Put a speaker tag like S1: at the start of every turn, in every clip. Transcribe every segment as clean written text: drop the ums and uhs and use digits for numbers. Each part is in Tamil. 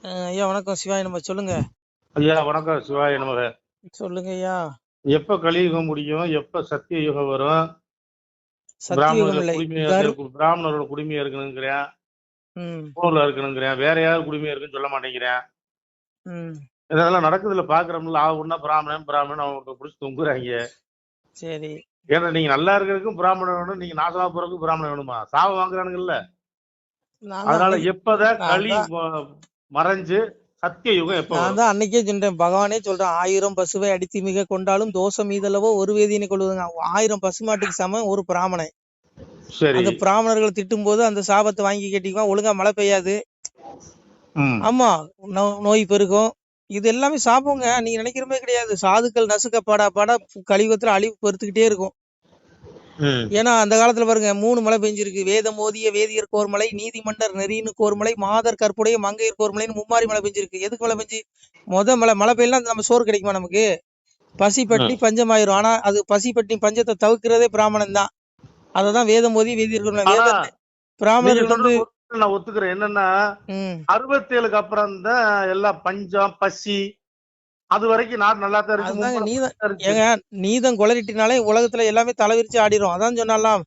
S1: ஐயா வணக்கம். சிவாய நம்ம சொல்லுங்க.
S2: ஐயா வணக்கம். சிவாய நமக.
S1: சொல்லுங்க ஐயா.
S2: எப்ப கலியுகம் முடியும், எப்ப சத்திய யுகம் வரும்?
S1: சத்தியுகம் இல்லை.
S2: பிராமணரோட குடிமையா இருக்கணுங்கிறேன்,
S1: ம்
S2: ஊர்ல இருக்கணுங்கிறேன், வேற யாரும் குடிமையா இருக்குன்னு சொல்ல மாட்டேங்கிறேன்.
S1: ம்
S2: இதெல்லாம் நடக்குதுல பாக்குறோம்ல. ஒன்னா பிராமணன் பிராமணன் அவங்க பிடிச்சி தொங்குறாங்க.
S1: சரி.
S2: ஏன்னா நீங்க நல்லா இருக்கிறதுக்கும் பிராமணன் வேணும், நீங்க நாசமா போறதுக்கும் பிராமணன் வேணுமா? சாபம் வாங்குறானுங்கல்ல. அதனால எப்பதான் களி மறைஞ்சு சத்திய யுகம் எப்ப?
S1: நான் தான் அன்னைக்கே சொன்னேன், பகவானே சொல்றான், 1000 பசுவை அடித்து மிக கொண்டாலும் தோஷம் மீதளவோ ஒரு வேதியினை கொள்வதுங்க. 1000 பசுமாட்டுக்கு சமம் ஒரு பிராமணன். அந்த பிராமணர்களை திட்டும் போது அந்த சாபத்தை வாங்கி கேட்டிக்குவான், ஒழுங்கா மழை பெய்யாது. ஆமா, நோய் பெருகும். இது எல்லாமே சாபங்க. நீங்க நினைக்கிற மாதிரி கிடையாது. சாதுக்கள் நசுக்க பாட கலியுகத்துல அழிவு பெருத்துக்கிட்டே இருக்கும். ஏன்னா அந்த காலத்துல பாருங்க, 3 மழை பெஞ்சிருக்கு. வேதம் ஓதிய வேதியர் கோர்மலை, நீதிமன்னர் நெறின்னு கோர்மலை, மாதர் கற்புடைய மங்கையர் கோர்மலைன்னு மும்மாரி மழை பெஞ்சிருக்கு. எதுக்கு மழை பெஞ்சு? மழை பெய்யலாம் நம்ம சோறு கிடைக்குமா நமக்கு? பசி பட்டி பஞ்சமாயிரும். ஆனா அது பசி பட்டி பஞ்சத்தை தவிர்க்கிறதே பிராமணன் தான். அததான் வேதம் ஓதிய வேதியர் பிராமணர்கள் வந்து
S2: நான் ஒத்துக்கிறேன். என்னன்னா 67க்கு அப்புறம் தான் எல்லாம் பஞ்சம் பசி, அது வரைக்கும் நாடு நல்லா தான் இருக்கு.
S1: ஏங்க நீதம் கொலரிட்டினாலே உலகத்துல எல்லாமே தலைவிரிச்சு ஆடிரும். அதான் சொன்னாலாம்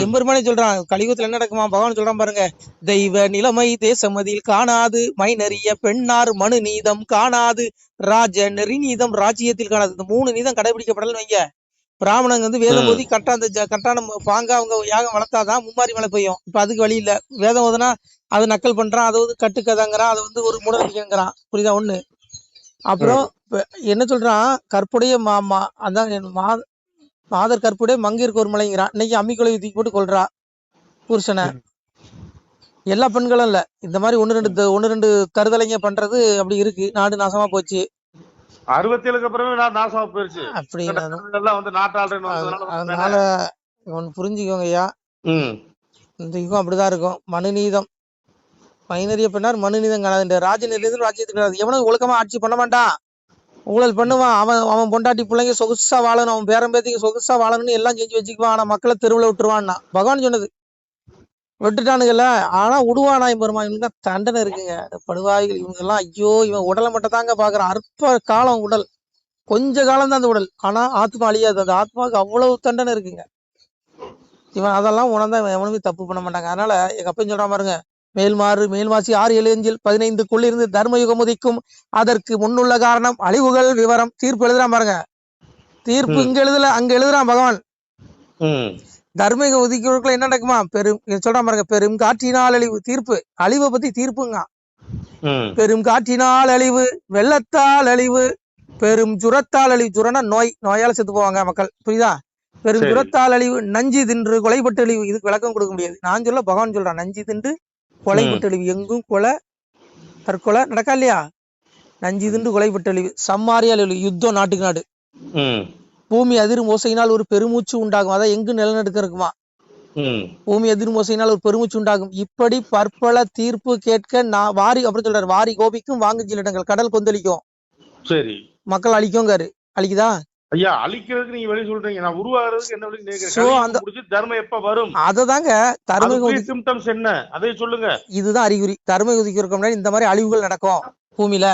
S1: எம்பெருமானே சொல்றான், கலியுகத்துல என்ன நடக்குமா? பகவான் சொல்றான் பாருங்க, தெய்வ நிலைமை தேசமதில் காணாது, மைனறிய பெண்ணார் மனு நீதம் காணாது, ராஜ நெறி நீதம் ராஜ்யத்தில் காணாது. இந்த 3 நீதம் கடைபிடிக்கப்படலன்னு வைங்க, பிராமணங்க வந்து வேதம் ஓதி கரெக்டான பாங்க அவங்க யாகம் வளர்த்தாதான் மும்மாரி மழை பெய்யும். இப்ப அதுக்கு வழி இல்ல. வேதம் ஓதுனா அது நக்கல் பண்றான், அது வந்து கட்டுக்கதைங்கிறான், அது வந்து ஒரு மூடநம்பிக்கைங்கிறான். புரியுதா? ஒண்ணு. அப்புறம் என்ன சொல்றான், கற்புடைய அதான் மாதர் கற்புடைய மங்கையருக்கு ஒரு மலைங்கிறான். இன்னைக்கு அம்மிக்குலை தூக்கி போட்டு கொள்றா புருஷனை. எல்லா பெண்களும் இல்ல, இந்த மாதிரி ஒன்னு ரெண்டு தருதலைங்க பண்றது அப்படி இருக்கு. நாடு நாசமா போச்சு.
S2: 67க்கு அப்புறமே நாசமா போயிருச்சு.
S1: அதனால ஒன்னு புரிஞ்சுக்கோங்க ஐயா, இந்த யுகம் அப்படிதான் இருக்கும். மனுநீதம் மைனறிய பெண்ணார் மனுநீதம் காணாது, ராஜநீதம் ராஜ்யத்துக்கு காணாது. எவனும் ஒழுக்கமா ஆட்சி பண்ண மாட்டான், ஊழல் பண்ணுவான். அவன் பொண்டாட்டி பிள்ளைங்க சொகுசா வாழணும், அவன் பேரம்பேத்திக்கு சொகுசா வாழணும்னு எல்லாம் செஞ்சு வச்சுக்குவான். ஆனா மக்களை தெருவில் விட்டுருவான்னா பகவான் சொன்னது. விட்டுட்டானுங்கல்ல, ஆனா விடுவானா பெருமா? இவங்க தண்டனை இருக்குங்க. படுவாய்கள் இவங்க எல்லாம். ஐயோ, இவன் உடலை மட்டும் தாங்க பாக்குறான். அற்ப காலம் உடல், கொஞ்ச காலம் தான் அந்த உடல். ஆனா ஆத்மா அழியாது. அந்த ஆத்மாவுக்கு அவ்வளவு தண்டனை இருக்குங்க. இவன் அதெல்லாம் உணர்ந்தா எவனுமே தப்பு பண்ண மாட்டாங்க. அதனால எங்க அப்பன் சொல்றான் பாருங்க, மேல்மாசி 6-7 15க்குள்ளிருந்து தர்மயுகம் உதிக்கும், அதற்கு முன்னுள்ள காரணம் அழிவுகள் விவரம். தீர்ப்பு எழுதுறான் பாருங்க, தீர்ப்பு இங்க எழுதல அங்க எழுதுறான் பகவான். தர்மயுகம் உதிக்கிறதுக்குள்ள என்ன நடக்குமா? சொல்றான் பாருங்க, பெரும் காற்றினால் அழிவு. தீர்ப்பு அழிவை பத்தி தீர்ப்புங்க. பெரும் காற்றினால் அழிவு, வெள்ளத்தால் அழிவு, பெரும் ஜுரத்தால் அழிவு. ஜுரனா நோய், நோயால செத்து போவாங்க மக்கள். புரியுதா? பெரும் ஜுரத்தால் அழிவு, நஞ்சு தின்று கொலைப்பட்டு அழிவு. இதுக்கு விளக்கம் கொடுக்க முடியாது, நான் சொல்ல பகவான் சொல்றான். நஞ்சு தின்று கொலைப்பட்டு அழிவு. எங்கும் கொலை தற்கொலை நடக்கா இல்லையா? நஞ்சு தின்று கொலைப்பட்டு அழிவு, சம்மாரியால் அழிவு, யுத்தம் நாட்டுக்கு நாடு. பூமி அதிரும் ஓசையினால் ஒரு பெருமூச்சு உண்டாகும். அதான் எங்கு நிலநடுக்கம் இருக்குமா? பூமி அதிரும் ஓசையினால் ஒரு பெருமூச்சு உண்டாகும். இப்படி பற்பல தீர்ப்பு கேட்க வாரி அப்படி சொல்றாரு. வாரி கோபிக்கும் வாங்கு சிலிடங்கள், கடல் கொந்தளிக்கும், சரி மக்கள் அழிக்குங்காரு. அழிக்குதா?
S2: ஐயா, அழிக்கிறதுக்கு நீங்க வெளிய சொல்றீங்க, நான் உருவாகிறதுக்கு என்ன வழி கேக்குறேன். தர்மம் எப்ப வரும்?
S1: அததாங்க தர்மயுகம்
S2: சிம்டம்ஸ் என்ன, அதை சொல்லுங்க.
S1: இதுதான் அறிகுறி. தர்மயுகம் இருக்க முன்னாடி இந்த மாதிரி அழிவுகள் நடக்கும் பூமியில.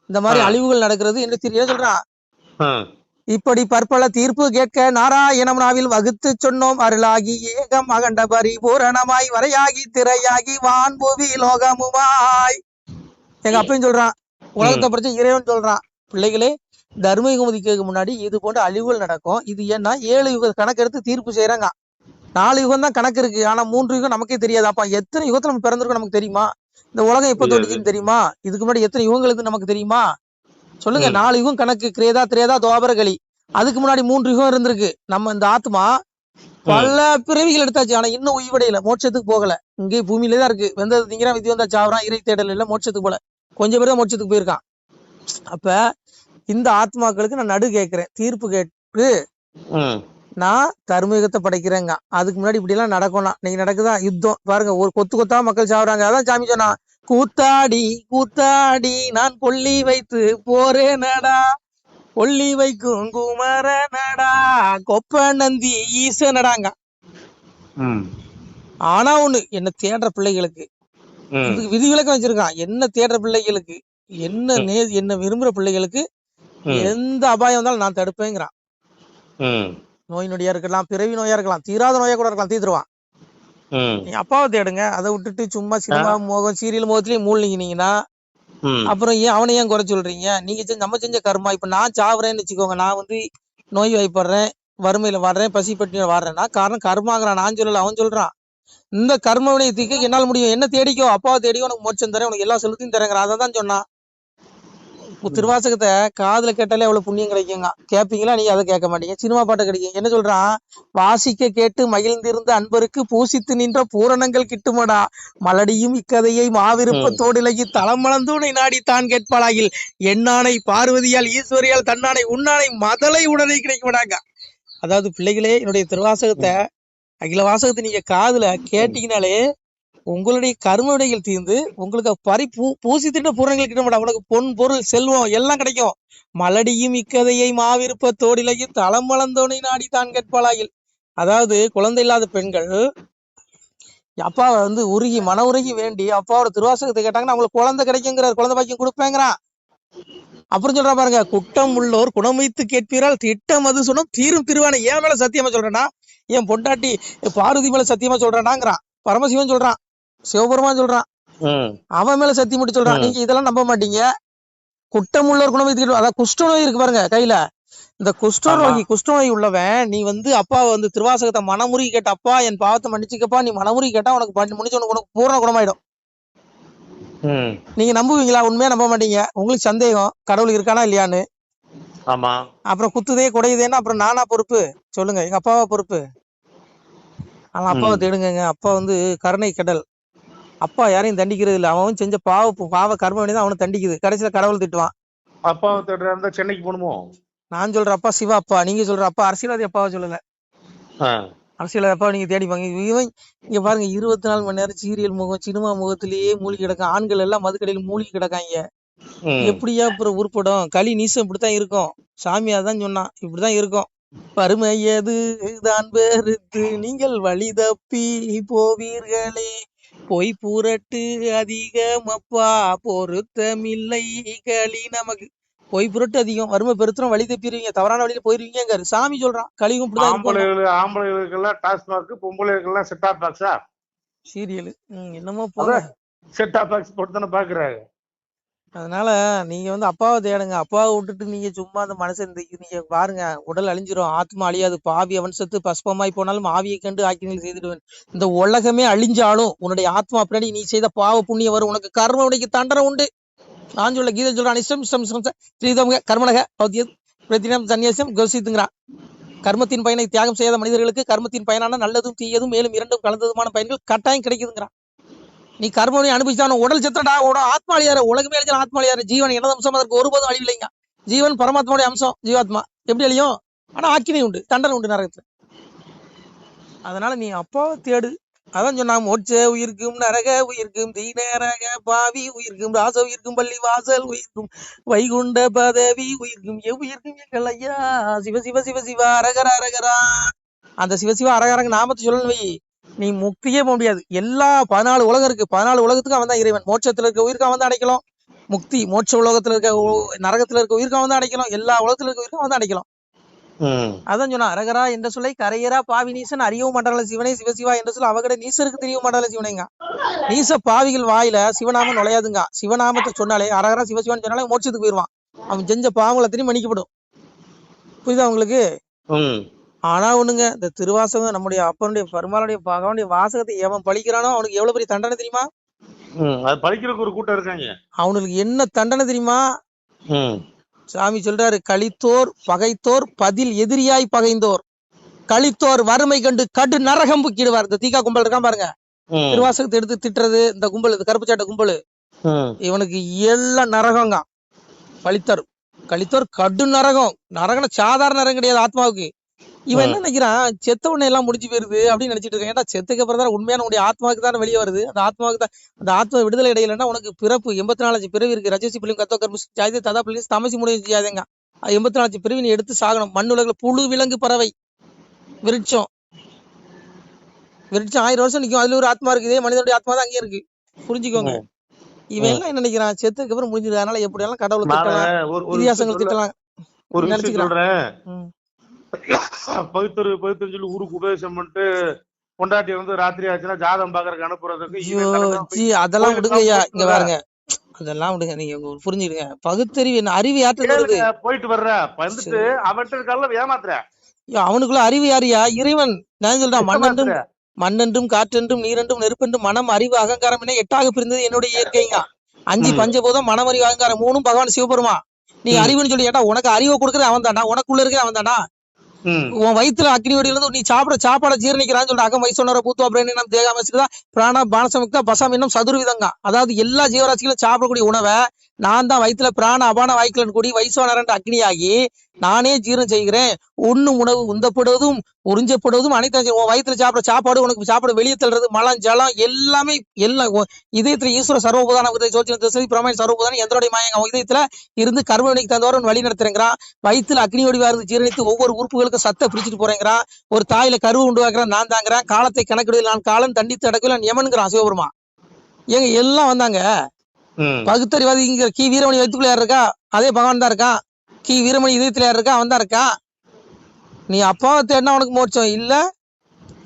S1: இந்த மாதிரி அழிவுகள் நடக்கிறது என்ன தெரியல சொல்றான். இப்படி பற்பல தீர்ப்பு கேட்க நாராயணம் நாவில் வகுத்து சொன்னோம், அருளாகி ஏகம் அகண்ட பரிபூரணமாய் வரையாகி திரையாகி வான்புவி லோகமுமாய். எங்க அப்பயும் சொல்றான், உலகத்தை பற்றி இறைவன் சொல்றான், பிள்ளைகளே தர்மயுகம் உதிக்கிறதுக்கு முன்னாடி இது போன்ற அழிவுகள் நடக்கும். இது ஏன்னா 7 யுக கணக்கு எடுத்து தீர்ப்பு செய்யறாங்க. 4 யுகம் தான் கணக்கு இருக்கு, ஆனா 3 யுகம் நமக்கே தெரியாது. அப்ப எத்தனை யுகத்துல நம்ம பிறந்திருக்கோம் நமக்கு தெரியுமா? இந்த உலகம் எப்ப தோன்றுச்சுன்னு தெரியுமா? இதுக்கு முன்னாடி எத்தனை யுகங்களுக்கு நமக்கு தெரியுமா? சொல்லுங்க. 4 யுகம் கணக்கு, கிரேதா திரேதா துவாபர கலி. அதுக்கு முன்னாடி 3 யுகம் இருந்திருக்கு. நம்ம இந்த ஆத்மா பல பிறவிகள் எடுத்தாச்சு, ஆனா இன்னும் உயிவடையில, மோட்சத்துக்கு போகல. இங்கே பூமியில தான் இருக்கு. வெந்தது திங்கிறான், விதி வந்தா சாவறான், இறை தேடல் இல்ல, மோட்சத்துக்கு போல. கொஞ்சம் பேர் மோட்சத்துக்கு போயிருக்கான். அப்ப இந்த ஆத்மாக்களுக்கு நான் நடு கேட்கிறேன், தீர்ப்பு கேட்டு நான் தர்மயுகத்தை படைக்கிறேங்க. அதுக்கு முன்னாடி இப்படி எல்லாம் நடக்கும்னா நீங்க நடக்குதா? யுத்தம் பாருங்க, ஒரு கொத்து கொத்தா மக்கள் சாவுறாங்க. அதான் சாமி சொன்னா, கூத்தாடி கூத்தாடி நான் கொல்லி வைத்து போறேனடா, கொல்லி வைக்கும் குமரனடா, கொப்ப நந்தி ஈசனடாங்க. ஆனா ஒண்ணு, என்ன தேடுற பிள்ளைகளுக்கு இதுக்கு விதிவிலக்கம் வச்சிருக்கான். என்ன தேடுற பிள்ளைகளுக்கு, என்ன விரும்புற பிள்ளைகளுக்கு எந்த அபாயம் வந்தாலும் நான் தடுப்பேங்கிறான். நோய் நொடியா இருக்கலாம், பிறவி நோயா இருக்கலாம், தீராத நோயா கூட இருக்கலாம், தீர்த்துருவான். நீங்க அப்பாவை தேடுங்க. அதை விட்டுட்டு சும்மா சினிமா மோகம் சீரியல் மோகத்திலேயே மூழ்கினீங்கன்னா அப்புறம் அவனை ஏன் குறை சொல்றீங்க? நீங்க நம்ம செஞ்ச கர்மா. இப்ப நான் சாவுறேன்னு வச்சுக்கோங்க, நான் நோய் வாய்ப்படுறேன், வறுமையில வாடுறேன், பசி பட்டினியில வாடுறேன்னா காரணம் கர்மாங்கிறான். நான் சொல்லல, அவன் சொல்றான். இந்த கர்ம வினையத்துக்கு என்னால் முடியும், என்ன தேடிக்கோ, அப்பாவை தேடிக்கோ, உனக்கு மோட்சம் தரேன், உனக்கு எல்லா செலுத்தையும் தரேங்கிறான். அதை தான் சொன்னான். திருவாசகத்தை காதுல கேட்டாலே அவ்வளவு புண்ணியம் கிடைக்குங்க. கேட்பீங்களா? நீங்க அதை கேட்க மாட்டீங்க. சினிமா பாட்டை கிடைக்கும். என்ன சொல்றான்? வாசிக்க கேட்டு மகிழ்ந்திருந்த அன்பருக்கு பூசித்து நின்ற பூரணங்கள் கிட்டுமடா, மலடியும் இக்கதையை மாவிருப்பத்தோடு இலகி தளமளந்தூனை நாடி தான் கேட்பாளாகில் எண்ணானை பார்வதியால் ஈஸ்வரியால் தன்னானை உன்னானை மதலை உடனே கிடைக்குமடாங்க. அதாவது பிள்ளைகளே, என்னுடைய திருவாசகத்தை அகில வாசகத்தை நீங்க காதுல கேட்டீங்கனாலே உங்களுடைய கர்ம வினைகள் தீர்ந்து உங்களுக்கு பூசித்திட்ட பூரணங்கள் கிட்ட உனக்கு பொன் பொருள் செல்வம் எல்லாம் கிடைக்கும். மலடியும் இக்கதையை மாவிருப்பத்தோடு இலகி தளம் வளர்ந்தோனை நாடி தான் கேட்பாளாகில். அதாவது குழந்தை இல்லாத பெண்கள் அப்பாவை உருகி மன உருகி வேண்டி அப்பாவோட திருவாசகத்தை கேட்டாங்கன்னா அவங்களுக்கு குழந்தை கிடைக்குங்கிறார், குழந்தை பாக்கியம் கொடுப்பேங்கிறான். அப்புறம் சொல்றான் பாருங்க, குட்டம் உள்ளோர் குணம் வைத்து கேட்பீரால் திட்டம் அது சொன்னோம் தீரும் திருவானை. ஏன் மேல சத்தியமா சொல்றேன்னா, என் பொண்டாட்டி பார்வதி மேல சத்தியமா சொல்றானாங்கிறான். பரமசிவன் சொல்றான், சிவபெருமான் சொல்றான், அவன் மேல சத்தியம் மட்டும் சொல்றான். நீங்க இதெல்லாம் நம்ப மாட்டீங்க. குட்டம் உள்ளோர் குணம் வைத்து கேட்பீர், அதான் குஷ்டநோய் இருக்கு பாருங்க கையில, இந்த குஷ்டநோய் உள்ளவன் நீ அப்பாவை திருவாசகத்தை மனமுருகி கேட்ட, அப்பா என் பாவத்தை மன்னிச்சுக்கப்பா, நீ மனமுருகி கேட்டா உனக்கு முடிச்சு உனக்கு பூர்ண குணமாயிடும். நீங்க நம்புவீங்களா? உண்மையா நம்ப மாட்டீங்க. உங்களுக்கு சந்தேகம் கடவுள் இருக்கானா இல்லையான்னு.
S2: ஆமா.
S1: அப்புறம் குத்துதே குடையுதேன்னா அப்புறம் நானா பொறுப்பு? சொல்லுங்க, எங்க அப்பாவா பொறுப்பு? அவன் அப்பாவை தேடுங்க. அப்பா கருணை கடல். அப்பா யாரையும் தண்டிக்கிறது இல்ல. அவன் செஞ்ச பாவ கர்ம வினை தான் அவனை தண்டிக்குது. கடைசியில கடவுள் திட்டுவான்.
S2: அப்பாவை தேடுறா சென்னைக்கு போகணுமோ? நான்
S1: சொல்ற அப்பா சிவா அப்பா, நீங்க சொல்ற அப்பா அரசியல்வாதி அப்பாவை சொல்லல. அரசியல் அப்பா நீங்க தேடிப்பாங்க. இங்க பாருங்க, 24 மணி நேரம் சீரியல் முகம் சினிமா முகத்திலேயே மூழ்கி கிடக்கும். ஆண்கள் எல்லாம் மதுக்கடையில் மூழ்கி கிடக்காங்க. எப்படியா அப்புறம் உருப்படும்? களி நீசம் இப்படித்தான் இருக்கும். சாமியா தான் சொன்னான், இப்படிதான் இருக்கும். பருமையதுதான் பெருத்து நீங்கள் வழி தப்பி போவீர்களே, பொய் புரட்டு அதிகமப்பா பொருத்தமில்லை களி நமக்கு. பொய் புரட்டு அதிகம், வறுமை பெருத்துறோம், வழி தப்பிடுவீங்க, தவறான வழியில போயிருவீங்க சாமி சொல்றான். கலியும்
S2: ஆம்பளைகளுக்கெல்லாம் டாஸ்மாக், பொம்பளைகளுக்கெல்லாம் செட் ஆஃப் பாக்ஸா
S1: சீரியல் என்னமோ போல
S2: செட் ஆஃப் பாக்ஸ் போட்டு தானே பாக்குறாங்க.
S1: அதனால நீங்க அப்பாவை தேடுங்க. அப்பாவை விட்டுட்டு நீங்க சும்மா அந்த மனசை நீங்க பாருங்க, உடல் அழிஞ்சிரும், ஆத்மா அழியாது. பாவி அவன் சத்து பஸ்பமாய் போனாலும் ஆவியை கண்டு ஆக்கினில் செய்திடுவேன். இந்த உலகமே அழிஞ்சாலும் உன்னுடைய ஆத்மா பின்னாடி நீ செய்த பாவ புண்ணியம் வரும். உனக்கு கர்ம வினைக்கு தண்டனை உண்டு. நான் சொல்ல கீதை சொல்றான், இஷ்டம் கர்மனக சன்னியாசம் கோசித்துங்கிறான். கர்மத்தின் பயனை தியாகம் செய்யாத மனிதர்களுக்கு கர்மத்தின் பயனான நல்லதும் தீயதும் மேலும் இரண்டும் கலந்ததுமான பயன்கள் கட்டாயம் கிடைக்குதுங்கிறான். நீ கர்மனை அனுபவிச்சான உடல் செத்தடா, ஆத்மா அழியாரு, உலகமே அழிஞ்சாலும் ஆத்மா அழியாரு. ஜீவன் எனது அம்சம், அதற்கு ஒருபோதும் அழிவில்லைங்க. ஜீவன் பரமாத்மாவுடைய அம்சம், ஜீவாத்மா எப்படி அழியும்? ஆனா ஆக்கினை உண்டு, தண்டனை உண்டு நரகத்துல. அதனால நீ அப்பாவை தேடு. அதான் சொன்னா, மோட்ச உயிர்க்கும் நரக உயிர்க்கும் தீநரக பாவி உயிர்க்கும் ராச உயிர்க்கும் பள்ளி வாசல் உயிர்க்கும் வைகுண்ட பதவி உயிர்க்கும் எவ்வுயிர்க்கும் எங்கள் ஐயா சிவ சிவ சிவ சிவ அரகர அரகரா. அந்த சிவசிவ அரகரங்க நாமத்தை சொல்லணும் வை, நீ முக்தியே போக முடியாது. எல்லா 14 உலகம் இருக்கு, 14 உலகத்துக்கு அவன் தான் இறைவன். மோட்சத்துல இருக்க உயிருக்கு அவன் தான் அடைக்கலாம். முக்தி மோட்ச உலகத்துல இருக்க நரகத்துல இருக்க உயிருக்கு அவன் தான் அடைக்கலாம். எல்லா உலகத்துல இருக்க உயிருக்கு அவன் தான் அடைக்கலாம். அதான் சொன்னா, அரகரா என்ற சொல்லை கரையரா பாவி நீசன் அறியவும் மண்டல சிவனே சிவசிவா என்ற சொல்ல அவகட நீசருக்கு தெரியவும் மண்டல சிவனைங்க. நீச பாவிகள் வாயில சிவநாமம் நுழையாதுங்க. சிவநாமத்தை சொன்னாலே அரகரா சிவசிவான்னு சொன்னாலே மோட்சத்துக்கு போயிருவான். அவன் செஞ்ச பாவங்களை தெரியும் மன்னிக்கப்படும். புரியுதா உங்களுக்கு? ஆனா ஒண்ணுங்க, இந்த திருவாசகம் நம்முடைய அப்பனுடைய பெருமாளுடைய பகவானுடைய வாசகத்தை எவன் பழிக்கிறானோ அவனுக்கு எவ்வளவு பெரிய தண்டனை தெரியுமா?
S2: பழிக்கிறதுக்கு ஒரு கூட்டம் இருக்காங்க.
S1: அவனுக்கு என்ன தண்டனை தெரியுமா? சாமி சொல்றாரு, கலித்தோர் பகைத்தோர் பதில் எதிரியாய் பகைந்தோர் கலித்தோர் வறுமை கண்டு கடு நரகம் புக்கிடுவார். இந்த தீகா கும்பல் இருக்கான் பாருங்க, திருவாசகத்தை எடுத்து திட்டுறது இந்த கும்பல், இது கருப்பு சாட்ட கும்பல், இவனுக்கு எல்லாம் நரகங்க. கலித்தோர் கடு நரகம். நரகம் சாதாரண நரகம் கிடையாது ஆத்மாவுக்கு. இவன் என்ன நினைக்கிறான், செத்த உடனே எல்லாம் முடிஞ்சு போயிருது அப்படின்னு நினைச்சிட்டு இருக்கான். ஏன்னா செத்துக்கு அப்புறம் தான் உண்மையான உடைய ஆத்மாவுக்கு தானே வெளியே வருது. அந்த ஆத்மாவுக்கு தான், அந்த ஆத்மா விடுதலை இடையிலன்னா உனக்கு பிறப்பு 84 பிறவி இருக்கு. ரஜசி பிள்ளைங்க கத்தோ கர்ம ஜாதி ததா பிள்ளைங்க தமசி முடிவு செய்யாதேங்க. 84 பிறவி நீ எடுத்து சாகணும். மண் உலகில புழு விலங்கு பறவை விருட்சம் 1000 வருஷம் நிற்கும். அதுல ஒரு ஆத்மா இருக்கு. இதே மனிதனுடைய ஆத்மா தான் அங்கே இருக்கு. புரிஞ்சுக்கோங்க. இவன் எல்லாம் என்ன நினைக்கிறான், செத்துக்கு அப்புறம் முடிஞ்சிடும், அதனால எப்படியெல்லாம் கடவுளை திட்டலாம், இதிகாசங்கள் திட்டலாம் நினைச்சுக்கிறான்.
S2: பவித்திரம் சொல்லி ஊருக்கு உபதேசம் பண்ணிட்டு பொண்டாட்டி வந்து ராத்திரி ஆச்சுன்னா ஜாதகம் பாக்குறதுக்கு அனுப்புறதுக்கு
S1: அதெல்லாம் விடுங்க ஐயா. இங்க பாருங்க, அதெல்லாம் விடுங்க, நீங்க புரிஞ்சுடுங்க. பகுத்தறிவு என்ன, அறிவு யார்கிட்ட
S2: போயிட்டு வர்ற வந்துட்டு அவன்கிட்ட இருக்கால ஏமாத்துற.
S1: அவனுக்குள்ள அறிவு யாரியா? இறைவன். நான் சொல்றேன், மண்ணென்றும் காற்றென்றும் நீரென்றும் நெருப்பென்றும் மனம் அறிவு அகங்காரம் என 8ஆக பிரிந்தது என்னுடைய இயற்கைங்க. 5 பஞ்சபூதம் மனம் அறிவு அகங்காரம் 3ம் பகவான் சிவபெருமா. நீ அறிவுன்னு சொல்லி கேட்டா உனக்கு அறிவை கொடுக்குறது அவன் தானா, உனக்குள்ள இருக்கிற அவன் தானா? உன் வயிற்றுல அக்னி வடியிலிருந்து நீ சாப்பாடை ஜீரணிக்கிறான்னு சொல்ற அகம் வயசுனர பூத்துவா பிரேனம் தேகாமசிதா பிராண பானசமுக்தா பசாம் இன்னும் சதுர்விதங்க. அதாவது எல்லா ஜீவராசிகளும் சாப்பிடக்கூடிய உணவை நான் தான் வயிற்றுல பிராண அபான வாய்க்கலன் கூடி வைசுவனரன் அக்னியாகி நானே ஜீரணம் செய்கிறேன். உண்ணும் உணவு உந்தப்படுவதும் உறிஞ்சப்படுவதும் அனைத்து உன் வயிற்றுல சாப்பிட சாப்பாடு உனக்கு சாப்பாடு வெளியே தள்ளுறது மலம் ஜலம் எல்லாமே எல்லாம் இதயத்துல ஈஸ்வர சர்வபூதான பிரமாண சர்வபூதான எந்தோடைய மாயங்க இதயத்துல இருந்து கர்மவினைக்கு தந்தவரை வழி நடத்துறேங்கிறான். வயிற்றுல அக்னி வடிவா இருந்து ஜீரணித்து ஒவ்வொரு உறுப்புகளுக்கும் சத்தை பிடிச்சிட்டு போறேங்கிறான். ஒரு தாயில கருவு உண்டுவாக்குறான் நான் தாங்கிறான். காலத்தை கணக்கிடுவதில் நான் காலம் தண்டித்து அடக்கல யமனுங்கிறான் சிவபெருமா. ஏங்க எல்லாம் வந்தாங்க. பகுத்தறிவாதி இங்க கி வீரமணி வயிற்றுக்குள்ள யார் இருக்கா? அதே பகவான் தான் இருக்கான். கி வீரமணி இதயத்துல யார் இருக்கா? அவன் தான் இருக்கான். நீ அப்பாவை தேடினா உனக்கு மோட்சம் இல்ல.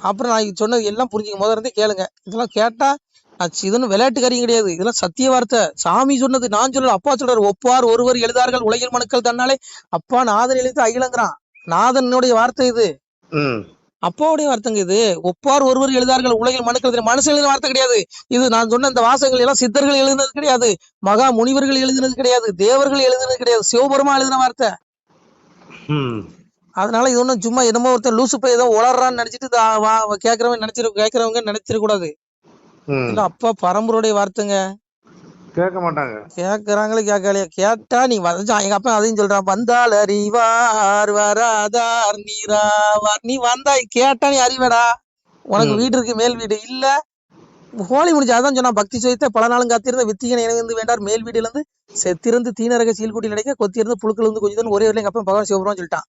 S1: அப்புறம் நான் சொன்னது எல்லாம் புரிஞ்சுக்க, முதல்ல இருந்தே கேளுங்க. இதெல்லாம் கேட்டா இதுன்னு விளையாட்டு காரியம் கிடையாது, இதெல்லாம் சத்திய வார்த்தை. சாமி சொன்னது, நான் சொல்றது. அப்பா சொல்றாரு, ஒப்பார் ஒருவர் எழுதார்கள் உலகில் மனுக்கள் தன்னாலே அப்பா நாதன் எழுத்து அகிலங்கிறான். நாதனுடைய வார்த்தை இது, அப்பாவுடைய வார்த்தைங்க இது. ஒப்பார் ஒருவர் எழுதார்கள் உலகில் மனுக்கள், மனுஷன் எழுதின வார்த்தை கிடையாது இது. நான் சொன்ன இந்த வாசகங்கள் எல்லாம் சித்தர்கள் எழுதினது கிடையாது, மகா முனிவர்கள் எழுதினது கிடையாது, தேவர்கள் எழுதினது கிடையாது, சிவபெருமா எழுதின வார்த்தை. அதனால இது ஒன்றும் சும்மா என்னமோ ஒருத்தர் லூசு போய் ஏதோ உளறான்னு நினைச்சிட்டு கேட்கறவங்க நினைச்சிடக்கூடாது. இல்ல அப்பா பரம்பரையுடைய வார்த்தைங்க.
S2: கேட்க மாட்டாங்க.
S1: கேட்கறாங்களே கேட்கலையா? கேட்டா நீ எங்க அப்பா அதையும் சொல்றான், வந்தால் அறிவார் வராதார் நீராவார். நீ வந்தா கேட்டா நீ அறிவடா. உனக்கு வீடு இருக்கு, மேல் வீடு இல்ல, ஹோலி முடிஞ்சு. அதான் சொன்னா, பக்தி சுயத்தை பல நாளும் காத்திருந்த வித்திகன் இணைந்து வேண்டார் மேல் வீடுல இருந்து செத்திருந்து தீனரக சீல்குட்டி நினைக்க கொத்திருந்து புழுக்கள் இருந்து கொஞ்சம் ஒரே எங்க அப்பா பகவான் சிவபுரம் சொல்லிட்டான்,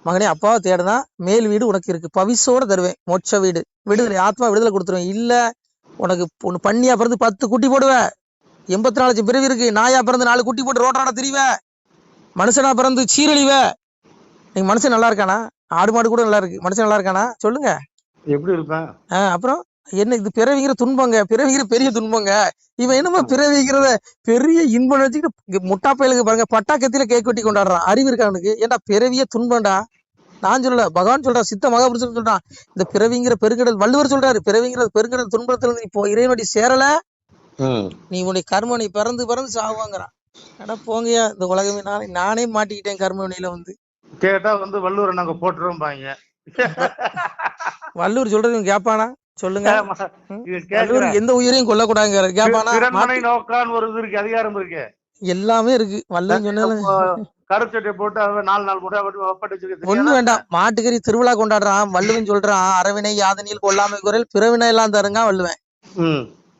S1: மகனே அப்பாவை தேடுனா மேல் வீடு உனக்கு இருக்கு, பவிசோட தருவேன், மோட்ச வீடு, விடுதலை, ஆத்மா விடுதலை கொடுத்துருவேன். இல்ல உனக்கு ஒண்ணு பண்ணியா பிறந்து 10 குட்டி போடுவேன், 84 லட்சம் பிறவி இருக்கு, நாயா பிறந்து 4 குட்டி போட்டு ரோட்டாட திரிவ, மனுஷனா பிறந்து சீரழிவ. நீங்க மனுஷன் நல்லா இருக்கானா? ஆடு மாடு கூட நல்லா இருக்கு, மனுஷன் நல்லா இருக்கானா சொல்லுங்க?
S2: எப்படி இருப்பேன்?
S1: அப்புறம் என்ன இது பிறவிங்கிற துன்பங்க, பிறவிங்கிற பெரிய துன்பங்க. இவன் என்னமோ பிறவிங்கிறத பெரிய இன்பம் வச்சுக்கிட்டு முட்டா பயலுக்கு பாருங்க, பட்டா கத்தியில கேக் வெட்டி கொண்டாடுறான். அறிவு இருக்கா அவனுக்கு? ஏன்டா பிறவிய துன்பம்டா. நான் சொல்லல, பகவான் சொல்றா, சித்த மகாபுருஷன் சொல்றான். இந்த பிறவிங்கிற பெருங்கடல், வள்ளுவர் சொல்றாரு, பிறவிங்கிற பெருங்கடல் துன்பத்துல இருந்து இப்போ இறைவனடி சேரல நீ உன்னுடைய கர்மனை பிறந்து பிறந்து சாவாங்கிறான். அடா போங்கயா, இந்த உலகமே நானே மாட்டிக்கிட்டேன் கர்மவினையில வந்து.
S2: கேட்டா வந்து வள்ளுவரை நாங்க போட்டுறோம் பாங்க.
S1: வள்ளுவர் சொல்றது கேப்பானா சொல்லுங்க? எந்த உயிரையும் கொல்லக்கூடாது கேப்பானா?
S2: நோக்கான்னு ஒரு இது இருக்கு, அதிகாரம் இருக்கு, எல்லாமே
S1: இருக்கு. வள்ளுவர் சொன்னது
S2: கருச்சட்டை போட்டு 4 நாள் போட்டு
S1: ஒண்ணு வேண்டாம். மாட்டுக்கறி திருவிழா கொண்டாடுறான், வள்ளுவன் சொல்றான், அறவினை யாதனில் கொல்லாமை குரல் பிறவினை எல்லாம் தருங்க வள்ளுவன்.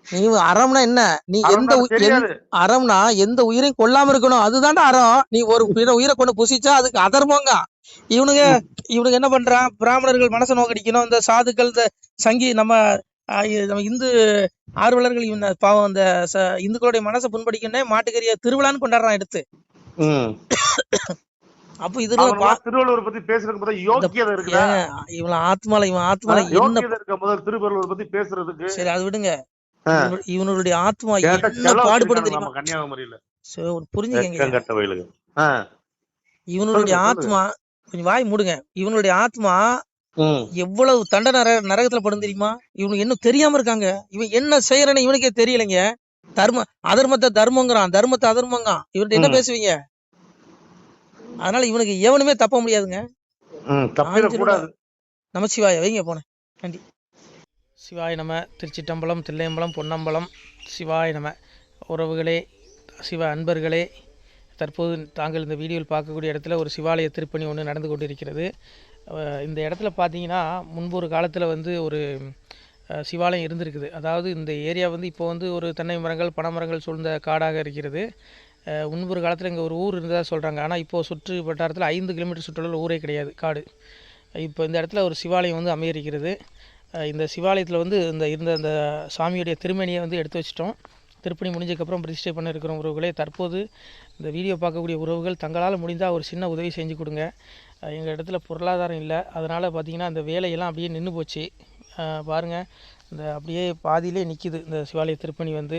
S1: நீ அறம்னா என்ன? நீ அறம்னா எந்த உயிரையும் கொல்லாம இருக்கணும், அதுதான்டா அறம். நீ ஒரு உயிரை கொண்டு புசிச்சா அதுக்கு அதர்மங்க. இவனுங்க என்ன பண்றான், பிராமணர்கள் மனசை நோக்கடிக்கணும், இந்த சாதுக்கள், இந்த சங்கி நம்ம இந்து ஆர்வலர்கள் இவங்க பாவம் இந்த இந்துக்களுடைய மனசை புண்படிக்கணும், மாட்டுக்கறிய திருவிழான்னு கொண்டாடுறான் எடுத்து. அப்ப இது
S2: திருவள்ளுவர் பத்தி பேசுறதுக்கு யோக்கியதை இருக்கு.
S1: இவன் ஆத்மால என்ன
S2: திருவள்ளுவர் பத்தி பேசுறதுக்கு?
S1: சரி அது விடுங்க. இவனுடைய ஆத்மா என்ன பாடுபடும் தெரியுமா?
S2: கன்னியாகுமரியில
S1: புரிஞ்சுக்கங்க. இவனுடைய ஆத்மா, கொஞ்சம் வாய் மூடுங்க. இவனுடைய ஆத்மா எவ்வளவு தண்டனை நரகத்துல படும் தெரியுமா? இவனுக்கு என்ன தெரியாம இருக்காங்க. இவன் என்ன செய்யறன்னு இவனுக்கே தெரியலைங்க. அதர்மத்தை தர்மங்கிறான், தர்மத்தை அதர்மங்கான். இவன்கிட்ட என்ன பேசுவீங்க? அதனால இவனுக்கு எவனுமே தப்ப முடியாதுங்க. நமசிவாய வைங்க போன. நன்றி. சிவாய நம. திருச்சிட்டம்பலம், தில்லையம்பலம், பொன்னம்பலம். சிவாய நம. உறவுகளே, சிவ அன்பர்களே, தற்போது தாங்கள் இந்த வீடியோவில் பார்க்கக்கூடிய இடத்துல ஒரு சிவாலய திருப்பணி ஒன்று நடந்து கொண்டிருக்கிறது. இந்த இடத்துல பார்த்தீங்கன்னா முன்பு ஒரு காலத்தில் வந்து ஒரு சிவாலயம் இருந்திருக்குது. அதாவது இந்த ஏரியா வந்து இப்போ வந்து ஒரு தென்னை மரங்கள், பனைமரங்கள் சூழ்ந்த காடாக இருக்கிறது. முன்பு ஒரு காலத்தில் இங்கே ஒரு ஊர் இருந்ததாக சொல்கிறாங்க. ஆனால் இப்போது சுற்று வட்டாரத்தில் 5 கிலோமீட்டர் சுற்றுலா ஊரே கிடையாது, காடு. இப்போ இந்த இடத்துல ஒரு சிவாலயம் வந்து அமையிருக்கிறது. இந்த சிவாலயத்தில் வந்து இருந்த அந்த சாமியுடைய திருமேனியை வந்து எடுத்து வச்சிட்டோம். திருப்பணி முடிஞ்சதுக்கப்புறம் பிரதிஷ்டை பண்ண இருக்கிற உறவுகளே, தற்போது இந்த வீடியோ பார்க்கக்கூடிய உறவுகள் தங்களால் முடிந்தால் ஒரு சின்ன உதவி செஞ்சு கொடுங்க. எங்கள் இடத்துல பொருளாதாரம் இல்லை, அதனால் பார்த்திங்கன்னா அந்த வேலையெல்லாம் அப்படியே நின்று போச்சு. பாருங்கள், இந்த அப்படியே பாதியிலே நிற்கிது இந்த சிவாலய திருப்பணி வந்து.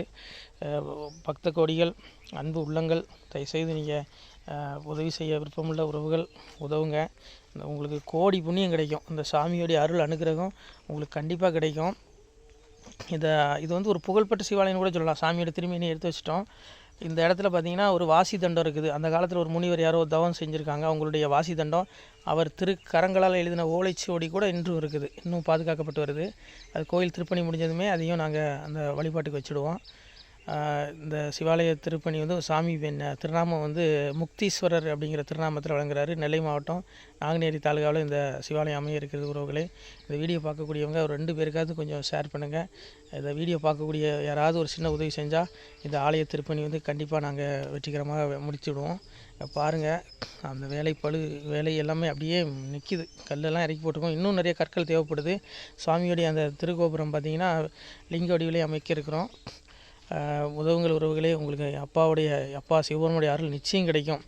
S1: பக்த கோடிகள், அன்பு உள்ளங்கள், தயவுசெய்து நீங்கள் உதவி செய்ய விருப்பமுள்ள உறவுகள் உதவுங்க. உங்களுக்கு கோடி புண்ணியம் கிடைக்கும். இந்த சாமியோடைய அருள் அனுகிரகம் உங்களுக்கு கண்டிப்பாக கிடைக்கும். இது வந்து ஒரு புகழ்பெற்ற சிவாலயம்னு கூட சொல்லலாம். சாமியோட திருமேனியை எடுத்து வச்சிட்டோம். இந்த இடத்துல பார்த்திங்கன்னா ஒரு வாசி தண்டம் இருக்குது. அந்த காலத்தில் ஒரு முனிவர் யாரோ தவம் செஞ்சுருக்காங்க. அவங்களுடைய வாசி தண்டம் அவர் திருக்கரங்களால் எழுதின ஓலைச்சுவடி கூட இன்றும் இருக்குது, இன்னும் பாதுகாக்கப்பட்டு வருது. அது கோயில் திருப்பணி முடிஞ்சதுமே அதையும் நாங்கள் அந்த வழிபாட்டுக்கு வச்சுடுவோம். இந்த சிவாலய திருப்பணி வந்து சாமி திருநாமம் வந்து முக்தீஸ்வரர் அப்படிங்கிற திருநாமத்தில் வழங்குறாரு. நெல்லை மாவட்டம் நாங்குநேரி தாலுகாவில் இந்த சிவாலயம் அமைய இருக்கிறது உறவுகளே. இந்த வீடியோ பார்க்கக்கூடியவங்க ஒரு 2 பேருக்காவது கொஞ்சம் ஷேர் பண்ணுங்கள். இந்த வீடியோ பார்க்கக்கூடிய யாராவது ஒரு சின்ன உதவி செஞ்சால் இந்த ஆலய திருப்பணி வந்து கண்டிப்பாக நாங்கள் வெற்றிகரமாக முடிச்சுடுவோம். பாருங்கள், அந்த வேலை எல்லாமே அப்படியே நிற்கிது. கல்லெல்லாம் இறக்கி போட்டிருக்கோம். இன்னும் நிறைய கற்கள் தேவைப்படுது. சுவாமியோடைய அந்த திருக்கோபுரம் பார்த்திங்கன்னா லிங்க வடிவிலே அமைக்க இருக்கிறோம். உதவுங்கள் உறவுகளே. உங்களுக்கு அப்பா சிவபெருமானுடைய அருள் நிச்சயம் கிடைக்கும்.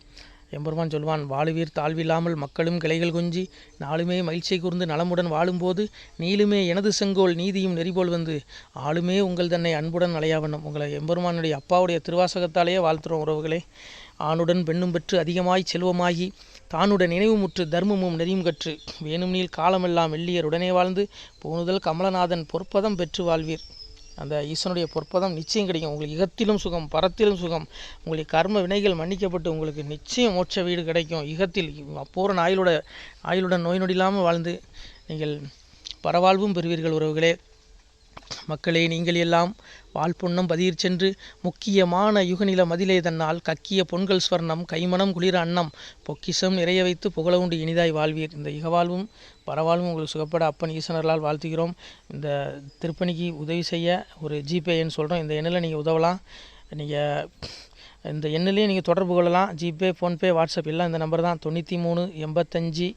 S1: எம்பெருமான் சொல்வான், வாழுவீர் தாழ்வில்லாமல் மக்களும் கிளைகள் கொஞ்சி நாளுமே மகிழ்ச்சியை கூர்ந்து நலமுடன் வாழும்போது நீளுமே எனது செங்கோல் நீதியும் நெறிபோல் வந்து ஆளுமே உங்கள் தன்னை அன்புடன் அலையாவண்ணம். உங்களை எம்பெருமானுடைய அப்பாவுடைய திருவாசகத்தாலேயே வாழ்த்துறோம் உறவுகளே. ஆணுடன் பெண்ணும் பெற்று அதிகமாய் செல்வமாகி தானுடன் நினைவுமுற்று தர்மமும் நெறியும் கற்று வேணும் நீள் காலமெல்லாம் வெள்ளியர் உடனே வாழ்ந்து போனுதல் கமலநாதன் பொற்பதம் பெற்று வாழ்வீர். அந்த ஈசனுடைய பொற்பதம் நிச்சயம் கிடைக்கும். உங்களுக்கு இகத்திலும் சுகம், பரத்திலும் சுகம். உங்களுடைய கர்ம வினைகள் மன்னிக்கப்பட்டு உங்களுக்கு நிச்சயம் மோட்ச வீடு கிடைக்கும். இகத்தில் பூரண ஆயுளுடன் நோய் நொடி இல்லாமல் வாழ்ந்து நீங்கள் பரவாழ்வும் பெறுவீர்கள் உறவுகளே. மக்களே, நீங்கள் எல்லாம் வாழ்பொன்னம் பதியிற் சென்று முக்கியமான யுகநில மதிலே தன்னால் கக்கிய பொன்கள் ஸ்வர்ணம் கைமணம் குளிர அன்னம் பொக்கிஷம் நிறைய வைத்து புகழவுண்டு இனிதாய் வாழ்வீர். இந்த இகவாழ்வும் பரவாழ்வும் உங்களுக்கு சுகப்பட அப்பன் ஈசனர்களால் வாழ்த்துகிறோம். இந்த திருப்பணிக்கு உதவி செய்ய ஒரு ஜிபே எண் சொல்கிறோம். இந்த எண்ணில் நீங்கள் உதவலாம். நீங்கள் இந்த எண்ணிலே நீங்கள் தொடர்பு கொள்ளலாம். ஜிபே, ஃபோன்பே, வாட்ஸ்அப் எல்லாம் இந்த நம்பர் தான். 93 85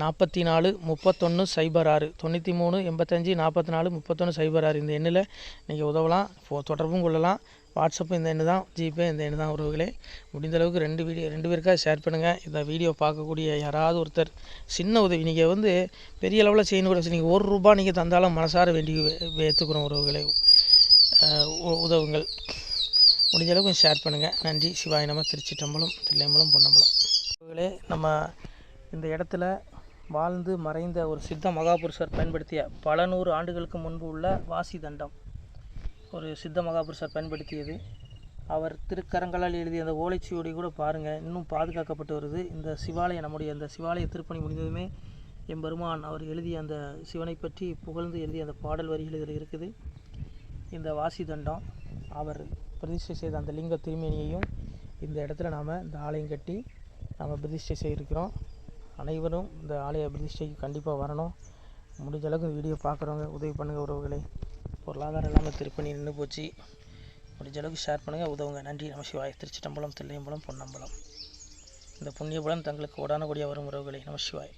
S1: 44 31 06 93 85 44 31 06. இந்த எண்ணில் நீங்கள் உதவலாம், தொடர்பும் கொள்ளலாம். வாட்ஸ்அப்பு இந்த எண்ணு தான், ஜிபே இந்த எண்ணு தான் உறவுகளே. முடிந்தளவுக்கு 2 பேருக்காக ஷேர் பண்ணுங்கள். இந்த வீடியோ பார்க்கக்கூடிய யாராவது ஒருத்தர் சின்ன உதவி, நீங்கள் வந்து பெரிய அளவில் செய்யணும் கூட, நீங்கள் ₹1 நீங்கள் தந்தாலும் மனசார வேண்டி ஏற்றுக்கிறோம் உறவுகளே. உதவுங்கள். முடிஞ்ச அளவுக்கு ஷேர் பண்ணுங்கள். நன்றி. சிவாய நம. திருச்சிற்றம்பலம், தில்லையம்பலம், பொன்னம்பலம். உறவுகளே, நம்ம இந்த இடத்துல வாழ்ந்து மறைந்த ஒரு சித்த மகாபுருஷர் பயன்படுத்திய பல 100 ஆண்டுகளுக்கு முன்பு உள்ள வாசி தண்டம் ஒரு சித்த மகாபுருஷர் பயன்படுத்தியது. அவர் திருக்கரங்களால் எழுதிய அந்த ஓலைச்சுவடி கூட பாருங்கள், இன்னும் பாதுகாக்கப்பட்டு வருது. இந்த சிவாலயம், நம்முடைய இந்த சிவாலய திருப்பணி முடிந்ததுமே எம்பெருமான் அவர் எழுதிய அந்த சிவனை பற்றி புகழ்ந்து எழுதிய அந்த பாடல் வரிகள் இதில் இருக்குது. இந்த வாசி தண்டம் அவர் பிரதிஷ்டை செய்த அந்த லிங்க திருமேனியையும் இந்த இடத்துல நாம் இந்த ஆலயம் கட்டி நாம் பிரதிஷ்டை செய்திருக்கிறோம். அனைவரும் இந்த ஆலய பிரதிஷ்டைக்கு கண்டிப்பாக வரணும். முடிஞ்ச அளவுக்கு இந்த வீடியோ பார்க்குறவங்க உதவி பண்ணுங்கள் உறவுகளே. பொருளாதாரம் இல்லாமல் திருப்பணி நின்று போச்சு. முடிஞ்ச அளவுக்கு ஷேர் பண்ணுங்கள், உதவுங்க. நன்றி. நம சிவாய. திருச்சிற்றம்பலம், தில்லையம்பலம், பொன்னம்பலம். இந்த புண்ணியபலம் தங்களுக்கு கோடான கோடியாக வரும் உறவுகளே. நம சிவாய.